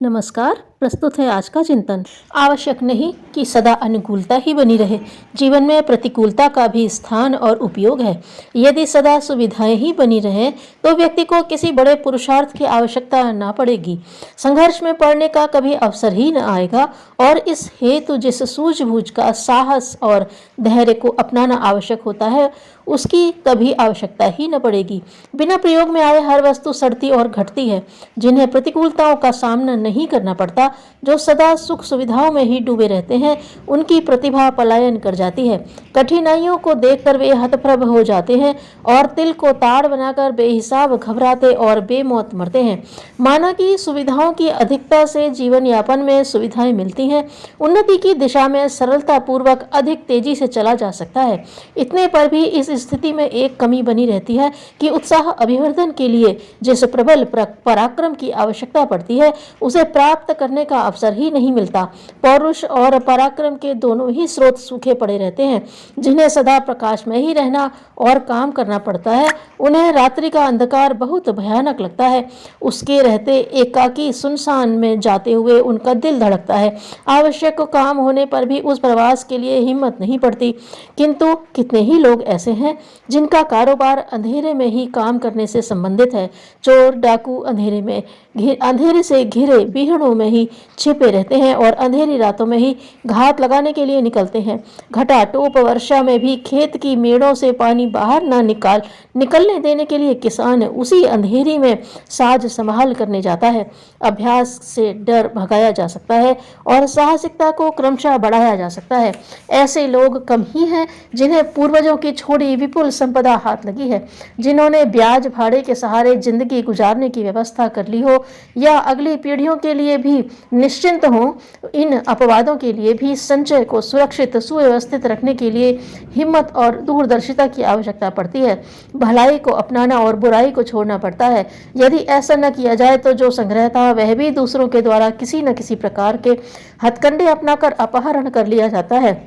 नमस्कार। प्रस्तुत है आज का चिंतन। आवश्यक नहीं कि सदा अनुकूलता ही बनी रहे, जीवन में प्रतिकूलता का भी स्थान और उपयोग है। यदि सदा सुविधाएं ही बनी रहें तो व्यक्ति को किसी बड़े पुरुषार्थ की आवश्यकता न पड़ेगी, संघर्ष में पड़ने का कभी अवसर ही न आएगा और इस हेतु जिस सूझबूझ का साहस और धैर्य को अपनाना आवश्यक होता है उसकी कभी आवश्यकता ही न पड़ेगी। बिना प्रयोग में आए हर वस्तु सड़ती और घटती है। जिन्हें प्रतिकूलताओं का सामना नहीं करना पड़ता, जो सदा सुख सुविधाओं में ही डूबे रहते हैं, उनकी प्रतिभा पलायन कर जाती है। कठिनाइयों को देखकर वे हतप्रभ हो जाते हैं और तिल को ताड़ बनाकर बेहिसाब घबराते और बेमौत मरते हैं। माना कि सुविधाओं की अधिकता से जीवन यापन में सुविधाएं मिलती हैं, उन्नति की दिशा में सरलता पूर्वक अधिक तेजी से चला जा सकता है। इतने पर भी इस स्थिति में एक कमी बनी रहती है कि उत्साह अभिवर्धन के लिए जिस प्रबल पराक्रम की आवश्यकता पड़ती है उसे प्राप्त करने का अवसर ही नहीं मिलता। पौरुष और पराक्रम के दोनों ही स्रोत सूखे पड़े रहते हैं। जिन्हें सदा प्रकाश में ही रहना और काम करना पड़ता है, उन्हें रात्रि का अंधकार बहुत भयानक लगता है। उसके रहते एकाकी सुनसान में जाते हुए उनका दिल धड़कता है। आवश्यक काम होने पर भी उस प्रवास के लिए हिम्मत नहीं पड़ती। किंतु कितने ही लोग ऐसे हैं जिनका कारोबार अंधेरे में ही काम करने से संबंधित है। चोर डाकू अंधेरे से घिरे बीहड़ों में ही छिपे रहते हैं और अंधेरी रातों में ही घात लगाने के लिए निकलते हैं। घटा टोप वर्षा में भी खेत की मेड़ों से पानी बाहर न निकलने देने के लिए किसान उसी अंधेरी में साज संभाल करने जाता है। अभ्यास से डर भगाया जा सकता है और साहसिकता को क्रमशः बढ़ाया जा सकता है। ऐसे लोग कम ही हैं जिन्हें पूर्वजों की छोड़ी विपुल संपदा हाथ लगी है, जिन्होंने ब्याज भाड़े के सहारे जिंदगी गुजारने की व्यवस्था कर ली हो या अगली पीढ़ियों के लिए भी निश्चिंत हो। इन अपवादों के लिए भी संचय को सुरक्षित सुव्यवस्थित रखने के लिए हिम्मत और दूरदर्शिता की आवश्यकता पड़ती है। भलाई को अपनाना और बुराई को छोड़ना पड़ता है। यदि ऐसा न किया जाए तो जो संग्रह था वह भी दूसरों के द्वारा किसी न किसी प्रकार के हथकंडे अपनाकर अपहरण कर लिया जाता है।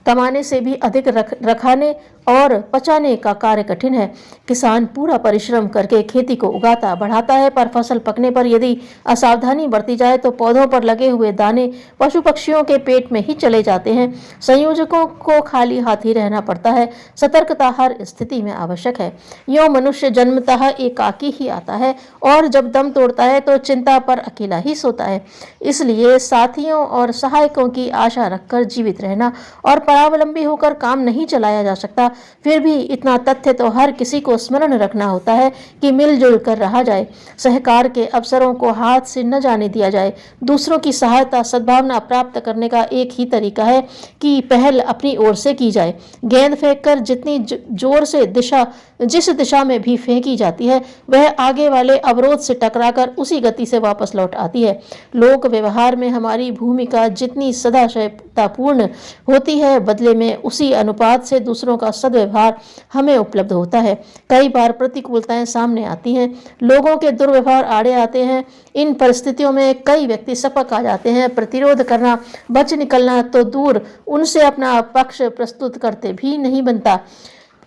कमाने से भी अधिक रखाने और पचाने का कार्य कठिन है। किसान पूरा परिश्रम करके खेती को उगाता बढ़ाता है, पर फसल पकने पर यदि असावधानी बरती जाए तो पौधों पर लगे हुए दाने पशु पक्षियों के पेट में ही चले जाते हैं। संयोजकों को खाली हाथ ही रहना पड़ता है। सतर्कता हर स्थिति में आवश्यक है। यो मनुष्य जन्मतः एकाकी ही आता है और जब दम तोड़ता है तो चिंता पर अकेला ही सोता है। इसलिए साथियों और सहायकों की आशा रखकर जीवित रहना और परावलंबी होकर काम नहीं चलाया जा सकता। फिर भी इतना तथ्य तो हर किसी को स्मरण रखना होता है कि मिलजुल कर रहा जाए। सहकार के अवसरों को हाथ से न जाने दिया जाए। दूसरों की सहायता सद्भावना प्राप्त करने का एक ही तरीका है कि पहल अपनी ओर से की जाए। गेंद फेंककर जितनी जोर से जिस दिशा में भी फेंकी जाती है वह आगे वाले अवरोध से टकराकर उसी गति से वापस लौट आती है। लोक व्यवहार में हमारी भूमिका जितनी सदाशयतापूर्ण होती है, बदले में उसी अनुपात से दूसरों का सद्व्यवहार हमें उपलब्ध होता है। कई बार प्रतिकूलताएं सामने आती हैं, लोगों के दुर्व्यवहार आड़े आते हैं। इन परिस्थितियों में कई व्यक्ति सपक आ जाते हैं। प्रतिरोध करना, बच निकलना तो दूर, उनसे अपना पक्ष प्रस्तुत करते भी नहीं बनता।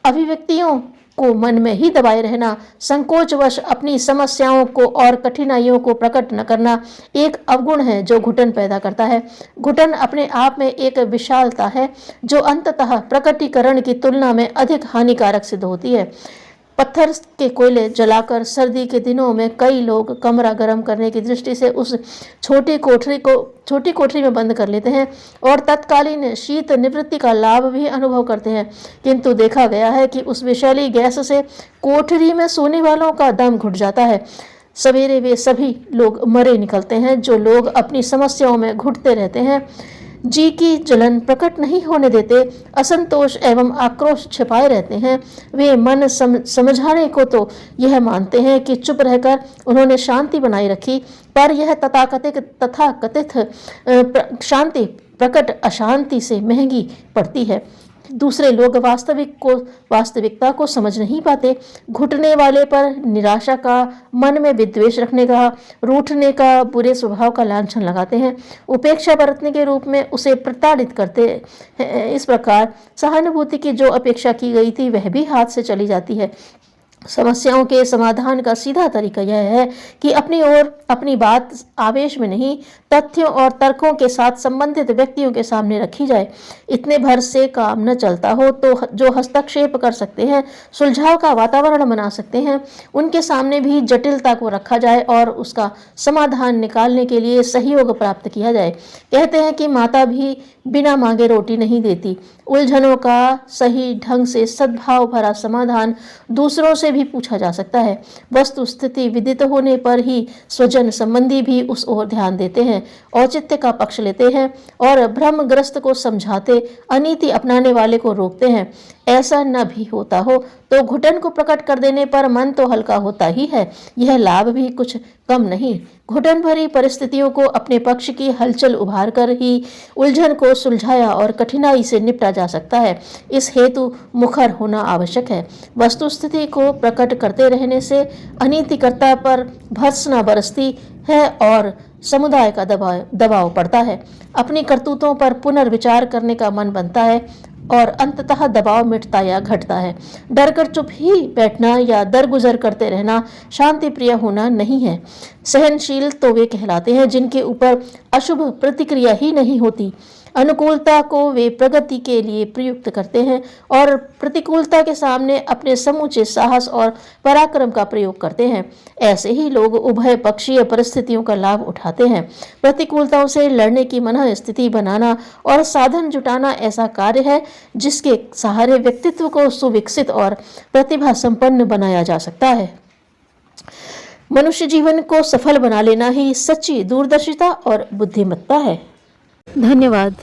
अभिव्यक्तियों को मन में ही दबाए रहना, संकोचवश अपनी समस्याओं को और कठिनाइयों को प्रकट न करना एक अवगुण है जो घुटन पैदा करता है। घुटन अपने आप में एक विशालता है जो अंततः प्रकटीकरण की तुलना में अधिक हानिकारक सिद्ध होती है। पत्थर के कोयले जलाकर सर्दी के दिनों में कई लोग कमरा गर्म करने की दृष्टि से उस छोटी कोठरी में बंद कर लेते हैं और तत्कालीन शीत निवृत्ति का लाभ भी अनुभव करते हैं। किंतु देखा गया है कि उस विषैली गैस से कोठरी में सोने वालों का दम घुट जाता है। सवेरे वे सभी लोग मरे निकलते हैं जो लोग अपनी समस्याओं में घुटते रहते हैं, जी की जलन प्रकट नहीं होने देते, असंतोष एवं आक्रोश छिपाए रहते हैं। वे मन समझाने को तो यह मानते हैं कि चुप रहकर उन्होंने शांति बनाई रखी, पर यह तथाकथित शांति प्रकट अशांति से महंगी पड़ती है। दूसरे लोग वास्तविकता को समझ नहीं पाते। घुटने वाले पर निराशा का, मन में विद्वेष रखने का, रूठने का, बुरे स्वभाव का लांछन लगाते हैं। उपेक्षा बरतने के रूप में उसे प्रताड़ित करते हैं। इस प्रकार सहानुभूति की जो अपेक्षा की गई थी वह भी हाथ से चली जाती है। समस्याओं के समाधान का सीधा तरीका यह है कि अपनी बात आवेश में नहीं, तथ्यों और तर्कों के साथ संबंधित व्यक्तियों के सामने रखी जाए। इतने भर से काम न चलता हो तो जो हस्तक्षेप कर सकते हैं, सुलझाव का वातावरण बना सकते हैं, उनके सामने भी जटिलता को रखा जाए और उसका समाधान निकालने के लिए सहयोग प्राप्त किया जाए। कहते हैं कि माता भी बिना मांगे रोटी नहीं देती। उलझनों का सही ढंग से सद्भाव भरा समाधान दूसरों से भी पूछा जा सकता है। वस्तु स्थिति विदित होने पर ही स्वजन संबंधी भी उस ओर ध्यान देते हैं, औचित्य का पक्ष लेते हैं और भ्रमग्रस्त को समझाते, अनीति अपनाने वाले को रोकते हैं। ऐसा न भी होता हो तो घुटन को प्रकट कर देने पर मन तो हल्का होता ही है, यह लाभ भी कुछ कम नहीं। घुटन भरी परिस्थितियों को अपने पक्ष की हलचल उभार कर ही उलझन को सुलझाया और कठिनाई से निपटा जा सकता है। इस हेतु मुखर होना आवश्यक है। वस्तुस्थिति को प्रकट करते रहने से अनीतिकर्ता पर भर्त्सना बरसती है और समुदाय का दबाव पड़ता है। अपनी करतूतों पर पुनर्विचार करने का मन बनता है और अंततः दबाव मिटता या घटता है। डर कर चुप ही बैठना या दरगुजर करते रहना शांति प्रिय होना नहीं है। सहनशील तो वे कहलाते हैं जिनके ऊपर अशुभ प्रतिक्रिया ही नहीं होती। अनुकूलता को वे प्रगति के लिए प्रयुक्त करते हैं और प्रतिकूलता के सामने अपने समूचे साहस और पराक्रम का प्रयोग करते हैं। ऐसे ही लोग उभय पक्षीय परिस्थितियों का लाभ उठाते हैं। प्रतिकूलताओं से लड़ने की मनः स्थिति बनाना और साधन जुटाना ऐसा कार्य है जिसके सहारे व्यक्तित्व को सुविकसित और प्रतिभा संपन्न बनाया जा सकता है। मनुष्य जीवन को सफल बना लेना ही सच्ची दूरदर्शिता और बुद्धिमत्ता है। धन्यवाद।